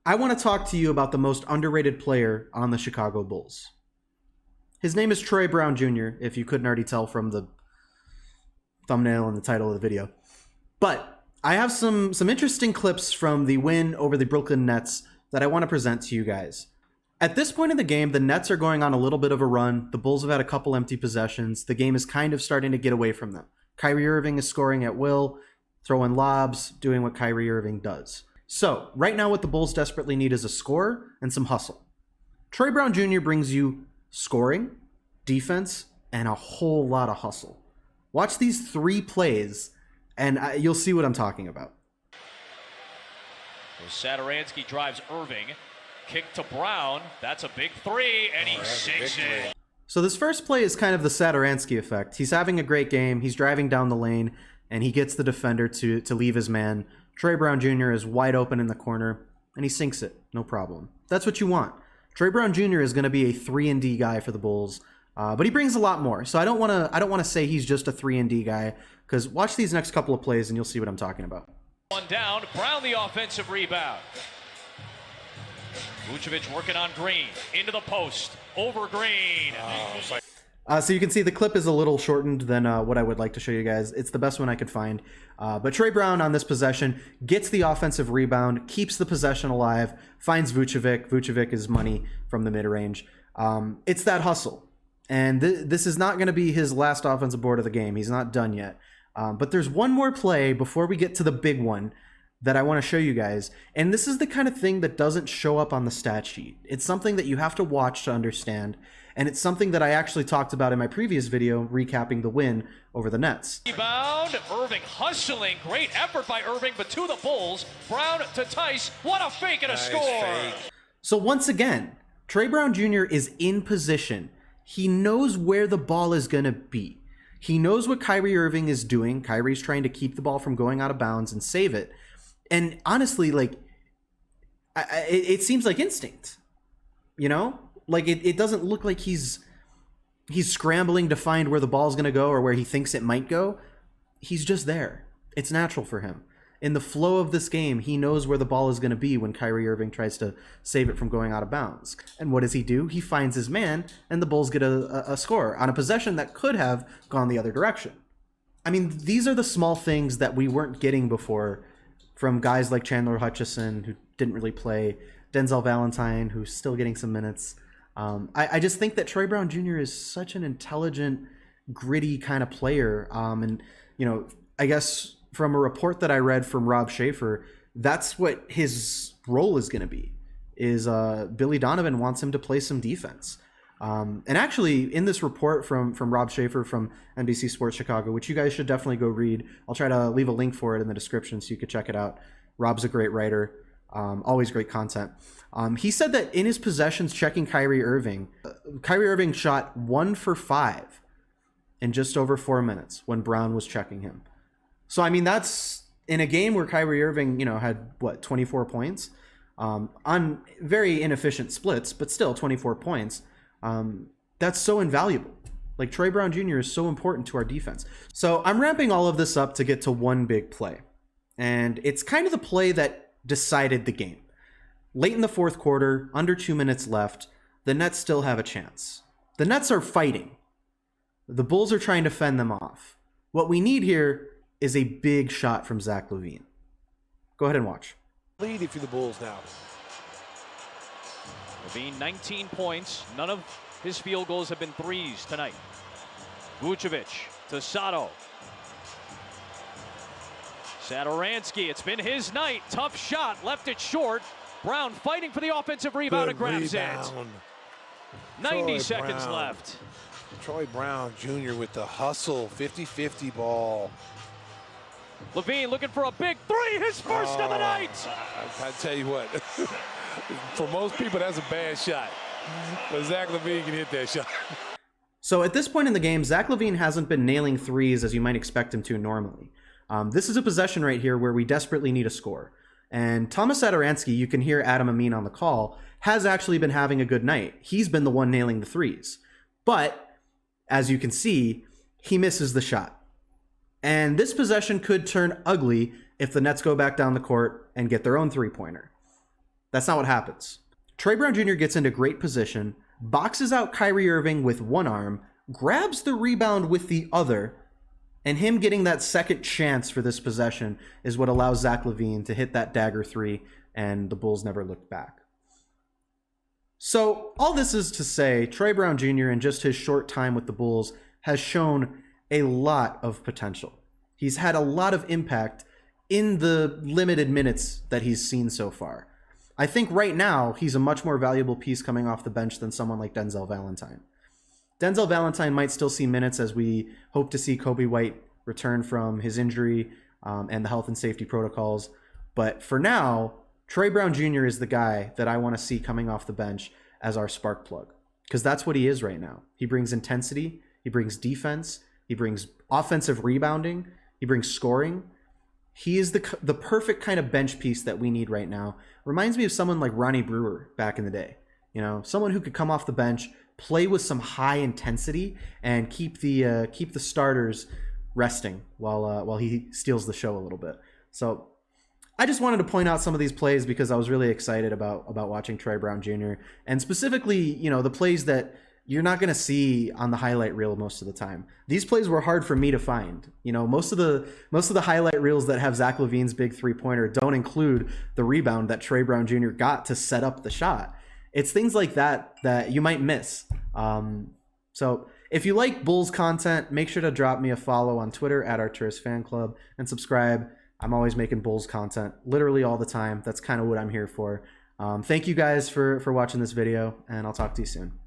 I want to talk to you about the most underrated player on the Chicago Bulls. His name is Troy Brown Jr., if you couldn't already tell from the thumbnail and the title of the video. But I have some interesting clips from the win over the Brooklyn Nets that I want to present to you guys. At this point in the game, the Nets are going on a little bit of a run. The Bulls have had a couple empty possessions. The game is kind of starting to get away from them. Kyrie Irving is scoring at will, throwing lobs, doing what Kyrie Irving does. So, right now what the Bulls desperately need is a score and some hustle. Troy Brown Jr. brings you scoring, defense, and a whole lot of hustle. Watch these 3 plays, and you'll see what I'm talking about. Satoransky drives Irving. Kick to Brown. That's a big 3, and he sinks it. So this first play is kind of the Satoransky effect. He's having a great game. He's driving down the lane, and he gets the defender to leave his man. Troy Brown Jr. is wide open in the corner, and he sinks it. No problem. That's what you want. Troy Brown Jr. is going to be a 3-and-D guy for the Bulls, but he brings a lot more. So I don't want to say he's just a 3-and-D guy, because watch these next couple of plays, and you'll see what I'm talking about. One down. Brown the offensive rebound. Vucevic working on Green. Into the post. Over Green. So you can see the clip is a little shortened than what I would like to show you guys. It's the best one I could find. But Troy Brown on this possession gets the offensive rebound, keeps the possession alive, finds Vucevic. Vucevic is money from the mid-range. It's that hustle. And this is not going to be his last offensive board of the game. He's not done yet. But there's one more play before we get to the big one that I want to show you guys. And this is the kind of thing that doesn't show up on the stat sheet. It's something that you have to watch to understand. And it's something that I actually talked about in my previous video recapping the win over the Nets. Rebound. Irving hustling. Great effort by Irving, but to the Bulls. Brown to Tice. What a fake and a score. So once again, Troy Brown Jr. is in position. He knows where the ball is going to be. He knows what Kyrie Irving is doing. Kyrie's trying to keep the ball from going out of bounds and save it. And honestly, like, it seems like instinct, you know? Like, it doesn't look like he's scrambling to find where the ball's going to go or where he thinks it might go. He's just there. It's natural for him. In the flow of this game, he knows where the ball is going to be when Kyrie Irving tries to save it from going out of bounds. And what does he do? He finds his man, and the Bulls get a score on a possession that could have gone the other direction. I mean, these are the small things that we weren't getting before from guys like Chandler Hutchison, who didn't really play, Denzel Valentine, who's still getting some minutes. I just think that Troy Brown Jr. is such an intelligent, gritty kind of player. And, you know, I guess from a report that I read from Rob Schaefer, that's what his role is going to be, is Billy Donovan wants him to play some defense. And actually, in this report from Rob Schaefer from NBC Sports Chicago, which you guys should definitely go read, I'll try to leave a link for it in the description so you could check it out. Rob's a great writer, always great content. He said that in his possessions checking Kyrie Irving shot 1 for 5 in just over 4 minutes when Brown was checking him. So, I mean, that's in a game where Kyrie Irving, you know, had, 24 points on very inefficient splits, but still 24 points. That's so invaluable. Like, Troy Brown Jr. is so important to our defense. So I'm ramping all of this up to get to one big play. And it's kind of the play that decided the game. Late in the fourth quarter, under 2 minutes left, the Nets still have a chance. The Nets are fighting. The Bulls are trying to fend them off. What we need here is a big shot from Zach LaVine. Go ahead and watch. Lead if you're the Bulls now. LaVine, 19 points. None of his field goals have been threes tonight. Vucevic to Sato. Satoransky, it's been his night. Tough shot, left it short. Brown fighting for the offensive rebound and grabs it. 90 seconds left. Troy Brown Jr. with the hustle, 50-50 ball. LaVine looking for a big 3, his first of the night. I tell you what, for most people, that's a bad shot. But Zach LaVine can hit that shot. So at this point in the game, Zach LaVine hasn't been nailing threes as you might expect him to normally. This is a possession right here where we desperately need a score. And Thomas Satoransky, you can hear Adam Amin on the call, has actually been having a good night. He's been the one nailing the threes. But, as you can see, he misses the shot. And this possession could turn ugly if the Nets go back down the court and get their own three-pointer. That's not what happens. Trey Brown Jr. gets into great position, boxes out Kyrie Irving with one arm, grabs the rebound with the other, and him getting that second chance for this possession is what allows Zach LaVine to hit that dagger three, and the Bulls never looked back. So all this is to say, Trey Brown Jr. in just his short time with the Bulls has shown a lot of potential. He's had a lot of impact in the limited minutes that he's seen so far. I think right now he's a much more valuable piece coming off the bench than someone like Denzel Valentine. Denzel Valentine might still see minutes as we hope to see Coby White return from his injury and the health and safety protocols. But for now, Trey Brown Jr. is the guy that I want to see coming off the bench as our spark plug, because that's what he is right now. He brings intensity, he brings defense, he brings offensive rebounding, he brings scoring. He is the perfect kind of bench piece that we need right now. Reminds me of someone like Ronnie Brewer back in the day. You know, someone who could come off the bench, play with some high intensity, and keep the starters resting while he steals the show a little bit. So I just wanted to point out some of these plays because I was really excited about watching Trey Brown Jr. and specifically, you know, the plays that you're not going to see on the highlight reel most of the time. These plays were hard for me to find. You know, most of the highlight reels that have Zach LaVine's big three-pointer don't include the rebound that Trey Brown Jr. got to set up the shot. It's things like that you might miss. So if you like Bulls content, make sure to drop me a follow on Twitter at Arturas Fan Club and subscribe. I'm always making Bulls content literally all the time. That's kind of what I'm here for. Thank you guys for watching this video, and I'll talk to you soon.